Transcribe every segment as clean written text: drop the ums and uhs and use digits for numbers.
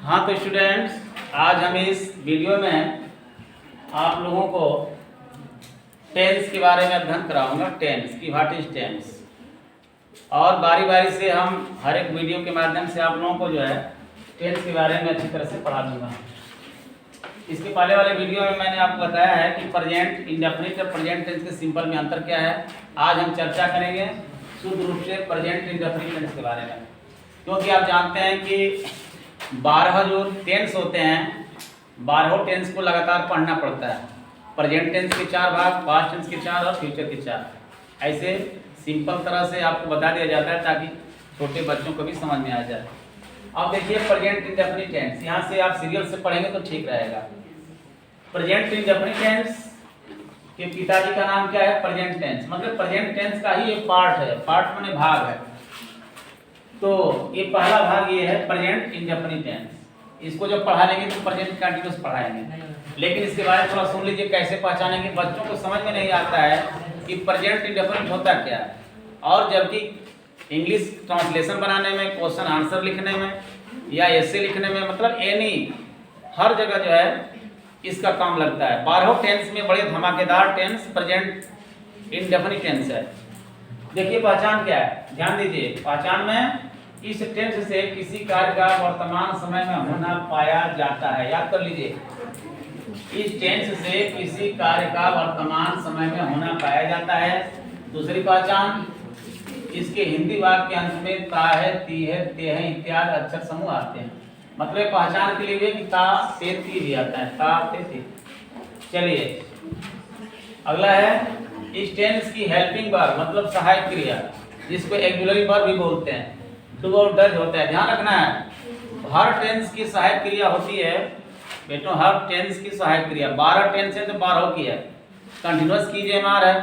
हाँ तो स्टूडेंट्स, आज हम इस वीडियो में आप लोगों को टेंस के बारे में अध्ययन कराऊंगा। टेंस की व्हाट इज टेंस, और बारी बारी से हम हर एक वीडियो के माध्यम से आप लोगों को जो है टेंस के बारे में अच्छी तरह से पढ़ा दूंगा। इसके पहले वाले वीडियो में मैंने आपको बताया है कि प्रेजेंट इंडेफिनिट और प्रेजेंट टेंस के सिंपल में अंतर क्या है। आज हम चर्चा करेंगे शुद्ध रूप से प्रेजेंट इंडेफिनिट टेंस के बारे में, क्योंकि आप जानते हैं कि 12 जो टेंस होते हैं, 12 टेंस को लगातार पढ़ना पड़ता है। प्रेजेंट टेंस के 4 भाग, पास्ट टेंस के 4 और फ्यूचर के 4। ऐसे सिंपल तरह से आपको बता दिया जाता है ताकि छोटे बच्चों को भी समझ में आ जाए। अब देखिए प्रेजेंट इंडेफिनिट टेंस, यहाँ से आप सीरियल से पढ़ेंगे तो ठीक रहेगा। प्रेजेंट इंडेफिनिट टेंस के पिताजी का नाम क्या है? Present tense. मतलब प्रेजेंट टेंस का ही एक पार्ट है, पार्ट माने भाग है। तो ये पहला भाग ये है प्रेजेंट इंडेफिनिट टेंस। इसको जब पढ़ा लेंगे तो प्रेजेंट कंटीन्यूअस पढ़ाएंगे, लेकिन इसके बारे में थोड़ा सुन लीजिए कैसे पहचानेंगे। बच्चों को समझ में नहीं आता है कि प्रेजेंट इंडेफिनिट होता क्या है, और जबकि इंग्लिश ट्रांसलेशन बनाने में, क्वेश्चन आंसर लिखने में या एसे लिखने में, मतलब एनी हर जगह जो है इसका काम लगता है। 12 टेंस में बड़े धमाकेदार टेंस प्रेजेंट इंडेफिनिट टेंस है। देखिए पहचान क्या है, ध्यान दीजिए। पहचान में इस टेंस से किसी कार्य का वर्तमान समय में होना पाया जाता है। याद कर लीजिए, इस टेंस से किसी कार्य का वर्तमान समय में होना पाया जाता है। दूसरी पहचान, इसके हिंदी वाक्य के अंत में ता है, ती है, ते है इत्यादि अक्षर समूह आते हैं। मतलब पहचान के लिए कि ता ते ती भी आता है, ता ते ती। चलिए अगला है इस टेंस की हेल्पिंग वर्ब, मतलब सहायक क्रिया, जिसको ऑक्सिलरी वर्ब भी बोलते हैं। डू और डज होता है। ध्यान रखना है हर टेंस की सहायक क्रिया होती है बेटो, हर टेंस की सहायक क्रिया। 12 टेंस है तो 12 की है। कंटिन्यूअस की जेमार है,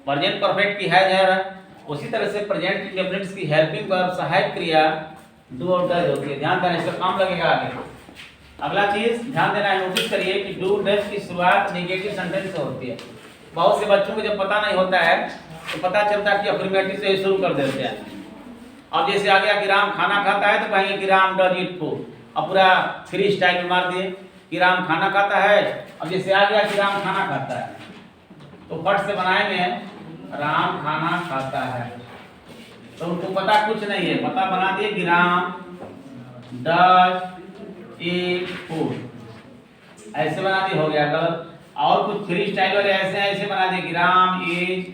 प्रेजेंट परफेक्ट की है। उसी तरह से प्रेजेंट इंडेफिनिट की हेल्पिंग वर्ब सहायक क्रिया डू और डज होती है। ध्यान देना, इसका काम लगेगा आगे। अगला चीज ध्यान देना है, नोटिस करिए कि डू डज की शुरुआत नेगेटिव सेंटेंस से होती है। बहुत से बच्चों को जब पता नहीं होता है तो पता चलता है कि अफर्मेटिव से ही शुरू कर देते हैं। अब जैसे आ गया कि राम खाना खाता है तो कहेंगे कि राम डज ईट फूड। अब पूरा फ्री स्टाइल में मार दिए कि राम खाना खाता है। अब जैसे आ गया कि राम खाना खाता है तो फट से बनाएंगे राम खाना खाता है। तो उनको पता कुछ नहीं है, पता बना दिए कि राम डज ईट फूड। ऐसे बना दिए, हो गया गलत। और कुछ फ्री स्टाइल वाले ऐसे बना दिए कि राम इज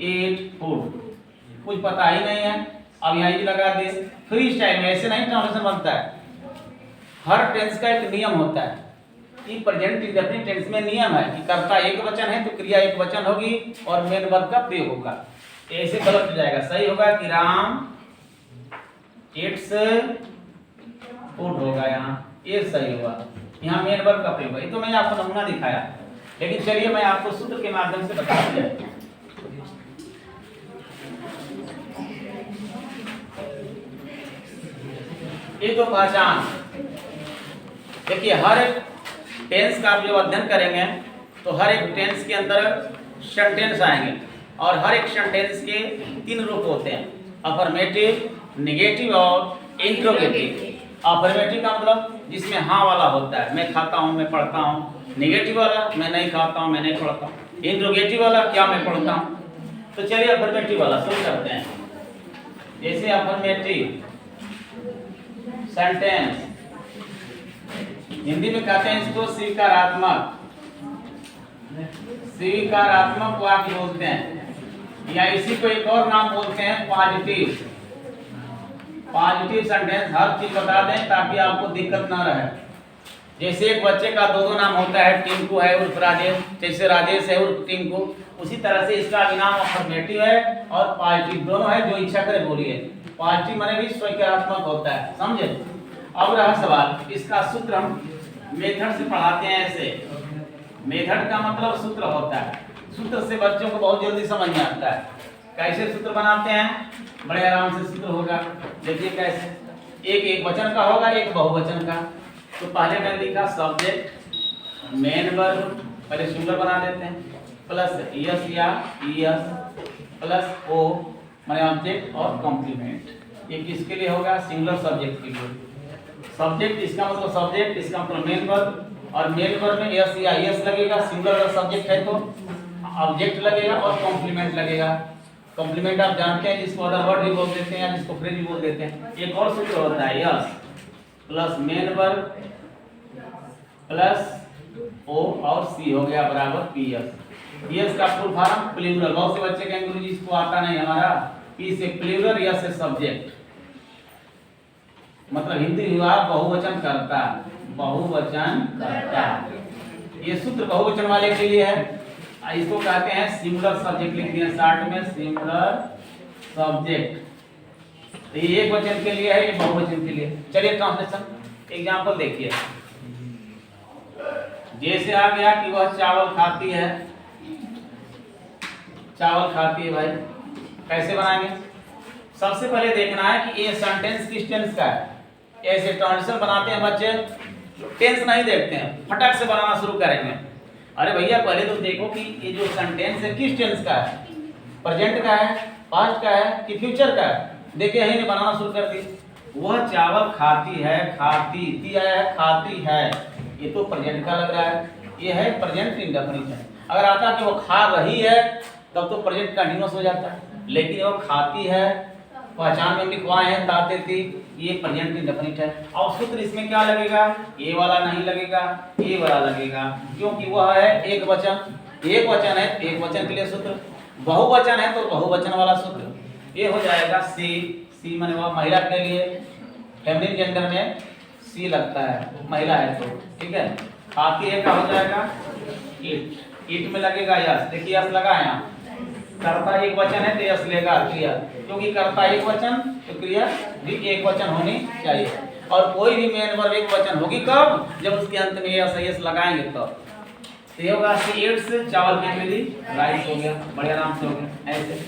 ईट फूड। कुछ पता ही नहीं है, अब यहाँ ही लगा दिए फ्री स्टाइल में। ऐसे नहीं ट्रांसलेशन बनता है। हर टेंस का एक नियम होता है कि प्रेजेंट इंडेफिनिट टेंस में नियम है कि कर्ता एक वचन है तो क्रिया एक वचन होगी और मेन वर्ब का प्रयोग होगा। ऐसे गलत हो जाएगा। सही होगा कि राम इट्स फूड होगा, यहाँ ये सही होगा। यहाँ मेन वर्ब का प्रयोग है। ये तो मैंने आपको नमूना दिखाया, लेकिन चलिए मैं आपको सूत्र के माध्यम से बता दूं। ये तो पहचान। देखिए हर एक टेंस का आप जब अध्ययन करेंगे तो हर एक टेंस के अंदर सेंटेंस आएंगे, और हर एक सेंटेंस के 3 रूप होते हैं, अफर्मेटिव, नेगेटिव और इंट्रोगेटिव। अफर्मेटिव का मतलब जिसमें हाँ वाला होता है, मैं खाता हूँ, मैं पढ़ता हूँ। नेगेटिव वाला मैं नहीं खाता हूँ, मैं नहीं पढ़ता हूँ। इंट्रोगेटिव वाला क्या मैं पढ़ता हूँ। तो चलिए अफर्मेटिव वाला शुरू करते हैं। जैसे अफर्मेटिव सेंटेंस, हिंदी में कहते हैं इसको स्वीकारात्मक, स्वीकारात्मक वाक्य बोलते हैं, या इसी को एक और नाम बोलते हैं पॉजिटिव। पॉजिटिव सेंटेंस हर चीज बता दें ताकि आपको दिक्कत ना रहे। जैसे एक बच्चे का 2 नाम होता है, टिंकू है उर्फ राजेश, जैसे राजेश है उर्फ टिंकू, उसी तरह से इसका भी नाम अफर्मेटिव है और पॉजिटिव दोनों है। जो इच्छा करे बोलिए। पॉजिटिव माने भी स्वीकारात्मक होता है, समझे। अब रहा सवाल, इसका सूत्र हम मेथड से पढ़ाते हैं। ऐसे मेथड का मतलब सूत्र होता है। सूत्र से बच्चों को बहुत जल्दी समझ में आता है। कैसे सूत्र बनाते हैं, बड़े आराम से सूत्र होगा। देखिए कैसे, एक वचन का होगा, एक बहुवचन का। तो पहले मैंने लिखा सब्जेक्ट मेन वर्ब, पहले सिंगुलर बना देते हैं, प्लस यस या यस प्लस ओ माने ऑब्जेक्ट और कॉम्प्लीमेंट। ये किसके लिए होगा? सिंगुलर सब्जेक्ट के लिए। सब्जेक्ट, इसका मतलब सब्जेक्ट, इसका मतलब मेन वर्ब, और मेन वर्ब में एस या एस लगेगा, सिंगुलर अगर सब्जेक्ट है तो ऑब्जेक्ट लगेगा और कॉम्प्लीमेंट लगेगा। कॉम्प्लीमेंट आप जानते हैं, जिसको अदर वर्ड भी बोल देते हैं या जिसको फ्रेज भी बोल देते हैं। एक और सूत्र होता है S plus main verb plus O और सी हो गया बराबर पी एस। यस का फुल फॉर्म प्लूरल। बहुत से बच्चे कहेंगे गुरुजी इसको आता नहीं हमारा। पी से प्लूरल, यस से सब्जेक्ट, मतलब हिंदी विभाग बहुवचन करता, बहुवचन करता। ये सूत्र बहुवचन वाले के लिए है। इसको कहते हैं सिंगुलर सब्जेक्ट, लिख दिया शॉर्ट में सिंगुलर सब्जेक्ट। तो ये एक वचन के लिए है, ये बहुवचन के लिए। चलिए ट्रांसलेशन एग्जांपल देखिए। जैसे आ गया कि वह चावल खाती है, चावल खाती है भाई, कैसे बनाएंगे? सबसे पहले देखना है कि ये सेंटेंस किस टेंस का है। ऐसे ट्रांजिशन बनाते हैं बच्चे, टेंस नहीं देखते हैं, फटक से बनाना शुरू करेंगे। अरे भैया पहले तो देखो कि ये जो सेंटेंस है किस टेंस का है, प्रेजेंट का है, पास्ट का है कि फ्यूचर का है। देखिए यही ने बनाना शुरू कर दी। वह चावल खाती है, खाती थी आया है, खाती है, ये तो प्रेजेंट का लग रहा है, ये है प्रेजेंट इंडेफिनिट है। अगर आता कि वो खा रही है तब तो प्रेजेंट कंटीन्यूअस हो जाता है, लेकिन वो खाती है, पहचान में लिखवाए हैं ताते थी, ये प्रेजेंट इंडेफिनिट है। और सूत्र इसमें क्या लगेगा? ये वाला नहीं लगेगा, ये वाला लगेगा, क्योंकि वह है एक वचन। एक वचन है, एक वचन के लिए सूत्र। बहुवचन है तो बहुवचन वाला सूत्र। ये हो जाएगा सी। सी माने वह महिला के लिए, फेमिनिन जेंडर में सी लगता है, महिला है तो ठीक है। खाती है का हो जाएगा ईट। ईट में लगेगा यस। देखिए यस लगा है यहाँ। कर्ता एक वचन है तो यस लेगा क्रिया, क्योंकि कर्ता एक वचन तो क्रिया भी एक वचन होनी चाहिए। और कोई भी मेन वर्ब एक वचन होगी कब? जब उसके अंत में यस यस लगाएंगे तब। तो ये होगा सी एट्स, चावल की विधि, राइस हो गया, बड़े आराम से हो गया। ऐसे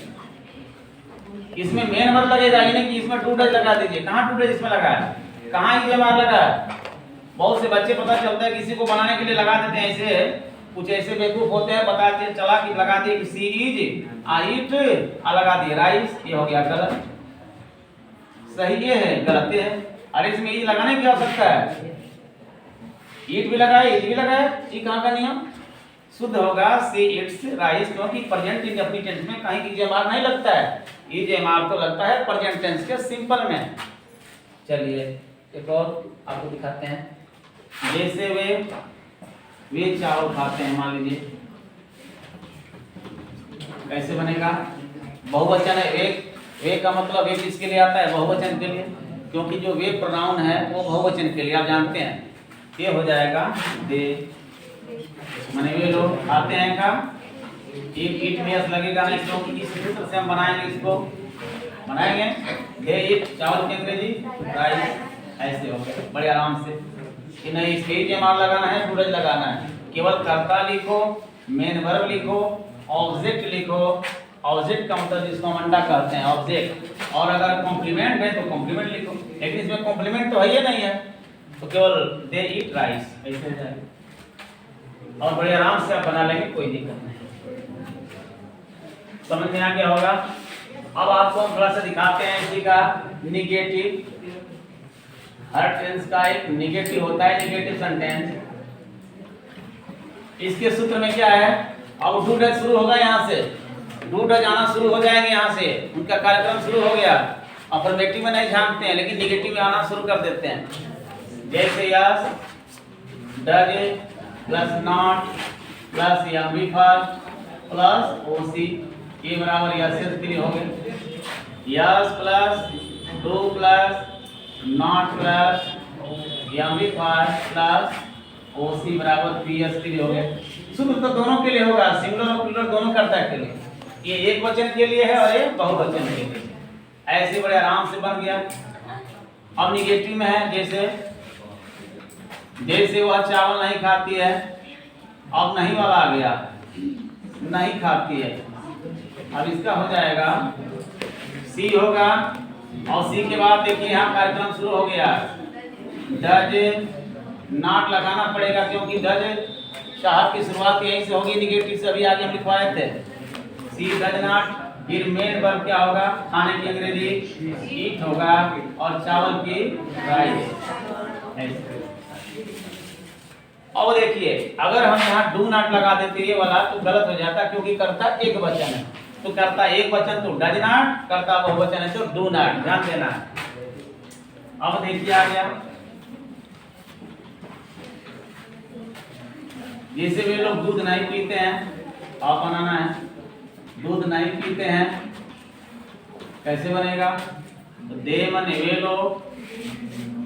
इसमें मेन वर्ब लगेगा, ये नहीं कि इसमें टू डज लगा दीजिए। कहाँ टू डज इसमें लगा है, कहाँ इस्तेमाल लगा है? बहुत से बच्चे पता चलता है किसी को बनाने के लिए लगा देते हैं, ऐसे कुछ ऐसे बेवकूफ होते हैं, बताते चला कि लगा दिए कि सी इज आइट, लगा दिए राइस, ये हो गया गलत। सही ये है, गलत है। अरे इसमें इज लगाने की आवश्यकता है, ईट भी लगाए, इज भी लगाए, ये कहाँ का नियम? शुद्ध होगा सी इट्स राइस, क्योंकि प्रेजेंट इंडेफिनिट टेंस में कहीं इजेमार नहीं लगता है, इजेमार तो लगता है प्रेजेंट टेंस के सिंपल में। चलिए एक और आपको दिखाते हैं। जैसे वे चावल खाते हैं, मान लीजिए कैसे बनेगा? बहुवचन है, एक। वे का मतलब एक किसके लिए आता है? बहुवचन के लिए, क्योंकि जो वे प्रोनाउन है वो बहुवचन के लिए, आप जानते हैं। ये हो जाएगा दे, माने वे लोग खाते हैं का एक ईट में यस लगेगा नहीं, क्योंकि इस सूत्र से हम बनाएंगे, इसको बनाएंगे दे ईट, चावल की अंग्रेजी राइस। ऐसे हो गए बड़े आराम से कि नहीं इसके ही जमाल लगाना है, टू डज लगाना है। केवल कर्ता लिखो, मेन वर्ब लिखो, ऑब्जेक्ट लिखो। ऑब्जेक्ट का मतलब जिसको हम अंडा कहते हैं ऑब्जेक्ट, और अगर कॉम्प्लीमेंट है तो कॉम्प्लीमेंट लिखो, लेकिन इसमें कॉम्प्लीमेंट तो है ही नहीं है, तो केवल दे ईट राइस ऐसे हो जाएगा। और बड़े आराम से आप बना लेंगे, कोई दिक्कत नहीं। समझ में आ गया होगा? अब आपको हम थोड़ा सा दिखाते हैं इसी का निगेटिव। हर टेंस का एक निगेटिव होता है, निगेटिव सेंटेंस। इसके सूत्र में क्या है? अब डू डज शुरू होगा, यहाँ से डू डज आना शुरू हो जाएंगे, यहाँ से उनका कार्यक्रम शुरू हो गया। अफर्मेटिव में नहीं झांकते हैं, लेकिन निगेटिव में आना शुरू कर देते हैं। जैसे yes, does plus not plus या बी फर्स्ट प्लस ओसी, ये बराबर यस के लिए हो गए। Yes plus do plus not plus या बी फर्स्ट प्लस ओसी बराबर पीएस के लिए हो गया। सूत्र तो दोनों के लिए होगा, सिंगुलर और प्लूरल दोनों करता है के लिए। ये एक वचन के लिए है और ये बहुवचन के लिए। ऐसे बड़े आराम से बन गया। अब निगेटिव में है, जैसे वह चावल नहीं खाती है, अब नहीं वाला आ गया, नहीं खाती है। अब इसका हो जाएगा सी होगा, और सी के बाद देखिए यहाँ कार्यक्रम शुरू हो गया। डज नॉट लगाना पड़ेगा, क्योंकि डज शहर की शुरुआत यहीं से होगी, निगेटिव से अभी आगे हम लिखवाए थे। सी डज नॉट, फिर मेन वर्ब क्या होगा? खाने की अंग्रेजी ईट होगा, और चावल की राइस। ऐसे। और देखिए अगर हम यहाँ डू नॉट लगा देते ये वाला तो गलत हो जाता, क्योंकि करता एक वचन है, तो करता एक वचन तो डज नॉट, करता बहुवचन है तो डू नॉट, ध्यान देना। अब देखिए आ गया, जैसे वे लोग दूध नहीं पीते हैं, आप बनाना है, दूध नहीं पीते हैं, कैसे बनेगा? तो दे माने वे लोग,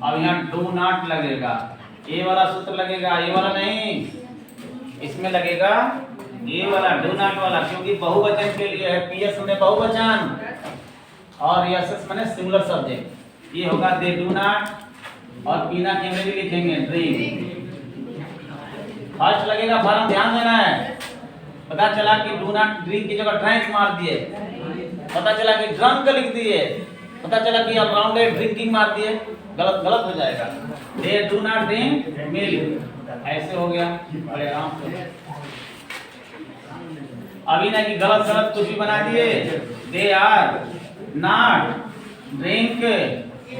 अब यहाँ डू नॉट लगेगा, ये वाला सूत्र लगेगा, ये वाला नहीं, इसमें लगेगा ये वाला डू नॉट वाला, क्योंकि बहुवचन के लिए है, पीएस में बहुवचन और एसएस माने सिंगुलर सब्जेक्ट, ये होगा दे डू नॉट और पीना के में भी लिखेंगे ड्रिंक। फर्स्ट लगेगा फॉर्म, ध्यान देना है। पता चला कि डू नॉट ड्रिंक की जगह ड्रिंक मार दिए, पता चला कि ड्रंक लिख दिए, पता चला कि अराउंड ड्रिंकिंग मार दिए, गलत गलत हो जाएगा। They do not drink milk, ऐसे हो गया बड़े आराम से। अभी ना कि गलत गलत कुछ भी बना दिए, they are not drink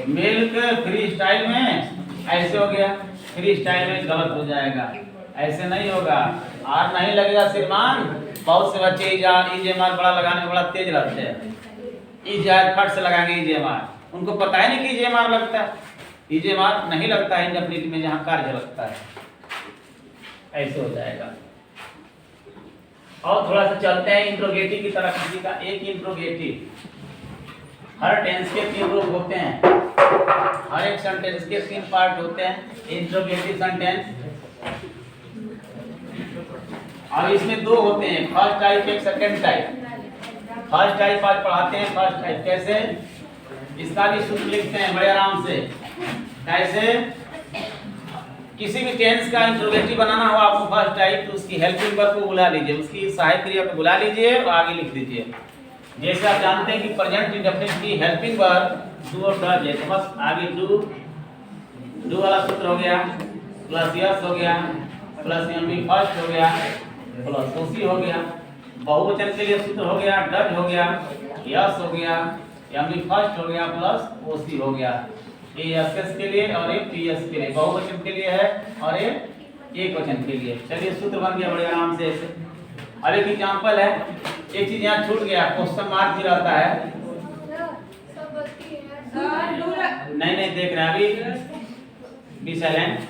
milk free style में, ऐसे हो गया, फ्री स्टाइल में गलत हो जाएगा, ऐसे नहीं होगा। आर नहीं लगेगा श्रीमान, बहुत से बच्चे ईजेएमआर बड़ा लगाने में बड़ा तेज रहते हैं, ईजेआर फट से लगाएंगे ईजेएमआर, उनको पता ही नहीं कि ईजेएमआर लगता है, ईजेएमआर नहीं लगता है इंडेफिनिट में जहाँ कार्य लगता है, ऐसे हो जाएगा। और थोड़ा सा चलते हैं इंट्रोगेटिव की तरफ, किसी का एक इंट्रोगेटिव, हर टेंस के 3 रूप होते हैं, हर एक सेंटेंस के 3 पार्ट होते हैं इंट्रोगेटिव सेंटेंस, और इसमें 2 होते हैं, फर्स्ट टाइप एक सेकंड टाइप। फर्स्ट टाइप आज पढ़ाते हैं, फर्स्ट टाइप कैसे, इसका भी सूत्र लिखते हैं बड़े आराम से। कैसे? किसी भी टेंस का इंट्रोगेटिव बनाना हो आपको फर्स्ट टाइप, तो उसकी हेल्पिंग वर्ब को बुला लीजिए, उसकी सहायक क्रिया को बुला लीजिए और आगे लिख दीजिए। जैसे आप जानते हैं कि प्रेजेंट इंडेफिनिट की हेल्पिंग वर्ब डू और डज है, तो बस आगे डू वाला सूत्र हो गया, प्लस यस हो गया, प्लस एमबी फर्स्ट हो गया, प्लस ओसी हो गया। बहुवचन के लिए सूत्र हो गया, डज हो गया, यस हो गया, एमबी फर्स्ट हो गया, प्लस ओसी हो गया। ये एसएस के लिए और ये पीएस के लिए, बहुवचन के लिए है और ये एक वचन के लिए। चलिए सूत्र बन गया बड़े आराम से ऐसे। अब एक एग्जांपल है, एक चीज यहाँ छूट गया, क्वेश्चन मार्क भी रहता है, नहीं देख रहे हैं अभी, बी साइलेंट।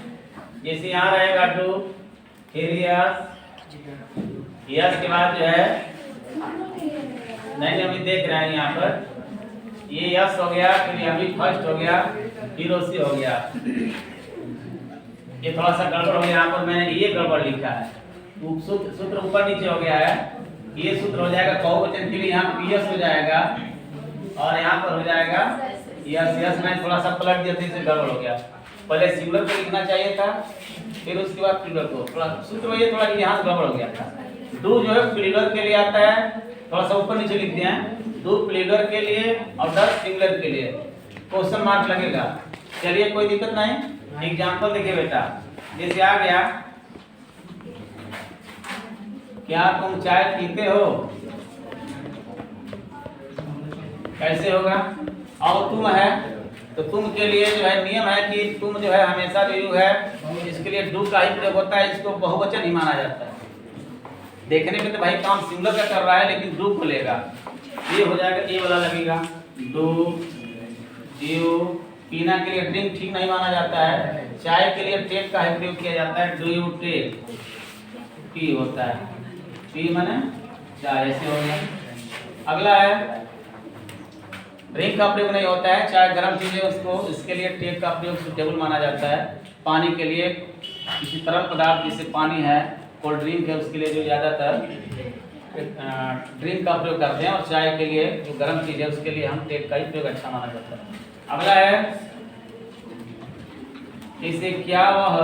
जैसे यहाँ रहेगा डू, फिर यस के बाद जो है नहीं अभी देख रहे हैं यहाँ पर, ये यस हो गया, फिर अभी फर्स्ट हो गया, फिर ओसी हो गया। ये थोड़ा सा गड़बड़ हो गया, यहाँ पर मैंने ये गड़बड़ लिखा है, सूत्र ऊपर नीचे हो गया है, ये सूत्र हो जाएगा बहुवचन के लिए, यहाँ पीएस हो जाएगा और यहाँ पर हो जाएगा यस। यस मैं थोड़ा सा पलट दिया था, इससे गड़बड़ हो गया, पहले सिंगुलर को लिखना चाहिए था, फिर उसके बाद प्लूरल को, थोड़ा सूत्र में ये थोड़ा यहाँ गड़बड़ हो गया था। डू जो है प्लूरल के लिए आता है, थोड़ा सा ऊपर नीचे लिख दिया है, डू प्लूरल के लिए और डज सिंगुलर के लिए, क्वेश्चन मार्क लगेगा। चलिए कोई दिक्कत नहीं, एग्जांपल देखिए बेटा, जैसे आ गया, क्या तुम चाय पीते हो, कैसे होगा? और तुम है तो तुम के लिए जो है नियम है कि तुम जो है हमेशा जो यू है, इसके लिए डू का ही प्रयोग होता है, इसको बहुवचन ही माना जाता है। देखने में तो भाई काम सिंगुलर का कर रहा है, लेकिन डू खुलेगा, ये हो जाएगा, ये वाला लगेगा डू यू। पीना के लिए ड्रिंक ठीक नहीं माना जाता है, चाय के लिए टेक का ही प्रयोग किया जाता है, डू यू टेक, पी होता है, पी माने चाय, ऐसे हो गया। अगला है ड्रिंक का प्रयोग नहीं होता है, चाय गर्म चीज है उसको, इसके लिए टेक का प्रयोग सुटेबल माना जाता है। पानी के लिए किसी तरल पदार्थ जैसे पानी है, कोल्ड ड्रिंक है, उसके लिए जो ज़्यादातर ड्रिंक का प्रयोग करते हैं, और चाय के लिए जो गर्म चीज है उसके लिए हम टेक का ही प्रयोग अच्छा माना जाता है। अगला है इसे क्या वह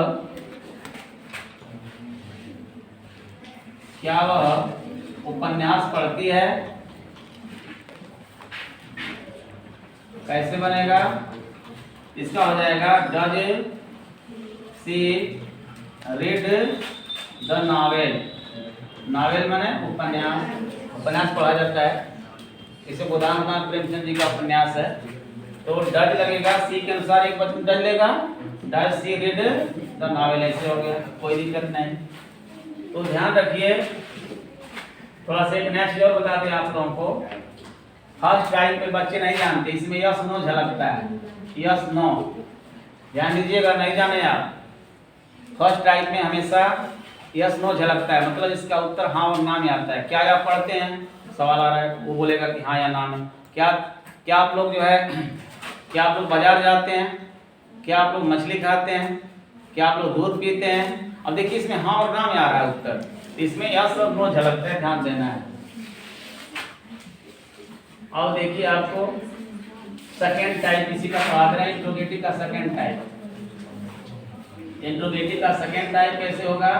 उपन्यास पढ़ती है, कैसे बनेगा? इसका हो जाएगा does she read the novel. Novel माने उपन्यास, उपन्यास पढ़ा जाता है, इसे गोदाम प्रेमचंद जी का उपन्यास है, तो डज लगेगा, सी के अनुसार एक वचन डज लेगा, does she read the novel, ऐसे हो गया, कोई दिक्कत नहीं। तो ध्यान रखिए, थोड़ा सा एक नेक्स्ट और बता दें आप लोगों को। फर्स्ट टाइप पे बच्चे नहीं जानते, इसमें यस नो झलकता है, यस नो, ध्यान दीजिएगा, नहीं जाने आप। फर्स्ट टाइप में हमेशा यस नो झलकता है, मतलब इसका उत्तर हाँ और ना में आता है। क्या आप पढ़ते हैं, सवाल आ रहा है, वो बोलेगा कि हाँ या ना में। क्या आप लोग जो है, क्या आप लोग बाजार जाते हैं, क्या आप लोग मछली खाते हैं, क्या आप लोग दूध पीते हैं? अब देखिए इसमें हाँ और ना में आ रहा है उत्तर, इसमें यस और नो झलकता है, ध्यान देना है। और देखिए आपको सेकेंड टाइप इसी का पढ़ा रहे हैं, इंट्रोगेटिव का सेकेंड टाइप। इंट्रोगेटिव का सेकेंड टाइप कैसे होगा,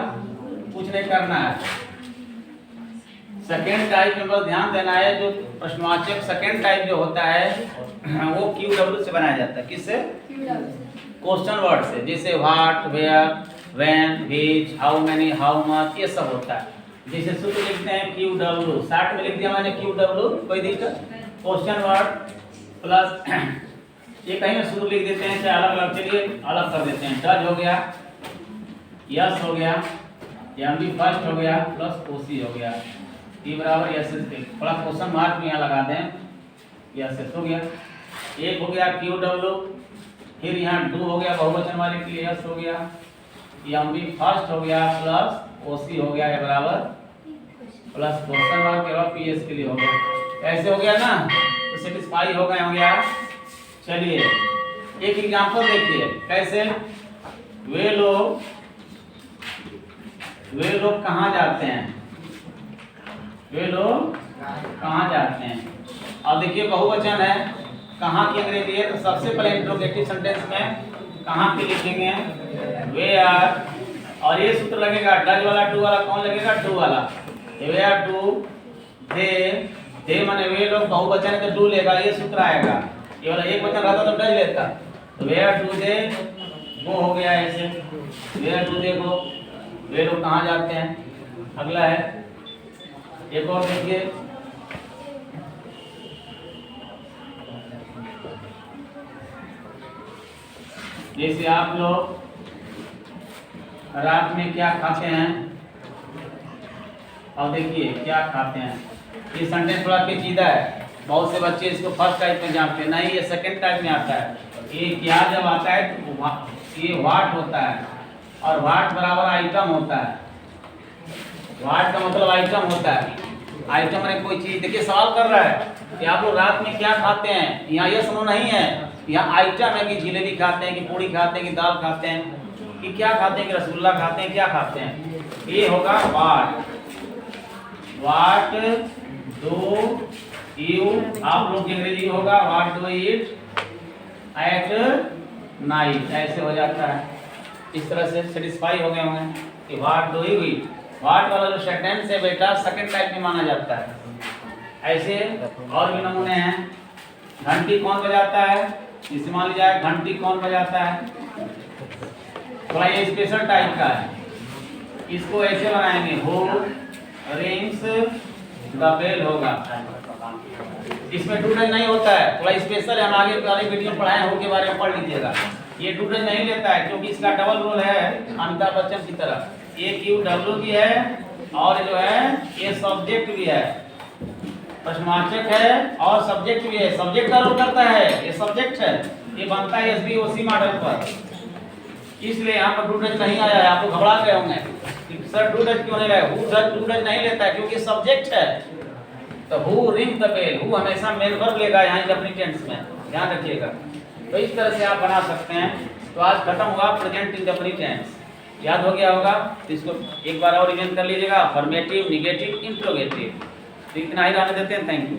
कुछ नहीं करना है। सेकेंड टाइप में बस ध्यान देना है, जो प्रश्नवाचक सेकेंड टाइप जो होता है वो QW से बनाया जाता है। किससे? क्वेश्चन वर्ड से, जैसे what, where, when, which, how many, how much, ये सब होता है। जैसे सूत्र लिखते हैं QW, शॉर्ट में लिख दिया मैंने QW, कोई दिक्कत? क्वेश्चन वर्ड प्लस ये कहीं में सूत्र लिख देते हैं, चाहे अलग अलग, चलिए अलग कर देते हैं। डज हो गया, यस हो गया, एमबी फर्स्ट हो गया, प्लस ओसी हो गया, ई बराबर यस थोड़ा क्वेश्चन मार्क में यहाँ लगा दें, यस हो गया। एक हो गया QW, फिर यहाँ डू हो गया, बहुवचन वाले के लिए यस हो गया, एमबी फर्स्ट हो गया, प्लस ओसी हो गया, बराबर प्लस क्वेश्चन मार्क के बाद पीएस के लिए हो गया। ऐसे हो गया ना, तो सेटिस्फाई हो गया। चलिए एक एग्जांपल देखिए, कैसे? वे लोग कहाँ जाते हैं, वे लोग कहाँ जाते हैं। अब देखिए बहुवचन है, कहाँ की अंग्रेजी है, तो सबसे पहले इंट्रोगेटिव सेंटेंस में कहाँ की लिखेंगे, वे आर, और ये सूत्र लगेगा डज वाला, डू वाला, कौन लगेगा? डू वाला। वे आर डू, दे माने वे लोग, बहुवचन है तो डू लेगा, ये सूत्र आएगा। ये वाला एक वचन रहता तो डज लेता, तो वे आर डू दे गो हो गया, ऐसे वे आर डू दे गो, वे लोग कहाँ जाते हैं। अगला है एक और देखिए, जैसे आप लोग रात में क्या खाते हैं, और देखिए क्या खाते हैं। ये सेंटेंस थोड़ा पेचीदा है, बहुत से बच्चे इसको फर्स्ट टाइप में जानते हैं, नहीं ये सेकंड टाइप में आता है। ये क्या जब आता है तो ये व्हाट होता है, और व्हाट बराबर आइटम होता है। व्हाट का मतलब आइटम होता है, आइटम में कोई चीज। देखिए सवाल कर रहा है कि आप लोग रात में क्या खाते हैं, यहाँ ये सुनो नहीं है, यहाँ आइटम है कि जिलेबी खाते हैं, कि पूड़ी खाते हैं, कि दाल खाते हैं, कि क्या खाते हैं, कि रसगुल्ला खाते हैं, क्या खाते हैं। ये होगा व्हाट। व्हाट डू यू, आप लोग की अंग्रेजी होगा what do eat at night, ऐसे हो जाता है। इस तरह से सेटिस्फाई हो गए होंगे कि what do you eat. What वाला जो सेंटेंस है बेटा सेकंड टाइप में माना जाता है। ऐसे और भी नमूने हैं। घंटी कौन बजाता है, इसे मान लीजिए घंटी कौन बजाता है, थोड़ा ये स्पेशल टाइप का है। इसको ऐसे बनाएंगे, हु रिंग्स द बेल होगा। इसमें डूडल नहीं होता है, थोड़ा स्पेशल है, हम आगे वाले वीडियो में पढ़ाए हो के बारे में पढ़ लीजिएगा। ये डूडल नहीं लेता है क्योंकि इसका डबल रोल है अमिताभ बच्चन की तरह। ये QW भी है और जो है ये सब्जेक्ट भी है, प्रश्नवाचक है और सब्जेक्ट भी है। सब्जेक्ट का रोल करता है, ये सब्जेक्ट है, ये बनता है SBOC मॉडल पर। इसलिए यहाँ पर डूडल नहीं आया है, आपको घबरा गए होंगे सर डूडल क्यों नहीं लाया। डूडल नहीं लेता है क्योंकि सब्जेक्ट है। तो who ring the bell, who हमेशा मेन वर्ब लेगा यहाँ इंडेफिनिट टेंस में, ध्यान रखिएगा। तो इस तरह से आप बना सकते हैं। तो आज खत्म हुआ प्रेजेंट इंडेफिनिट टेंस, याद हो गया होगा। तो इसको एक बार और रिवीजन कर लीजिएगा, अफर्मेटिव, नेगेटिव, इंट्रोगेटिव। तो इतना ही रहने देते हैं। Thank you.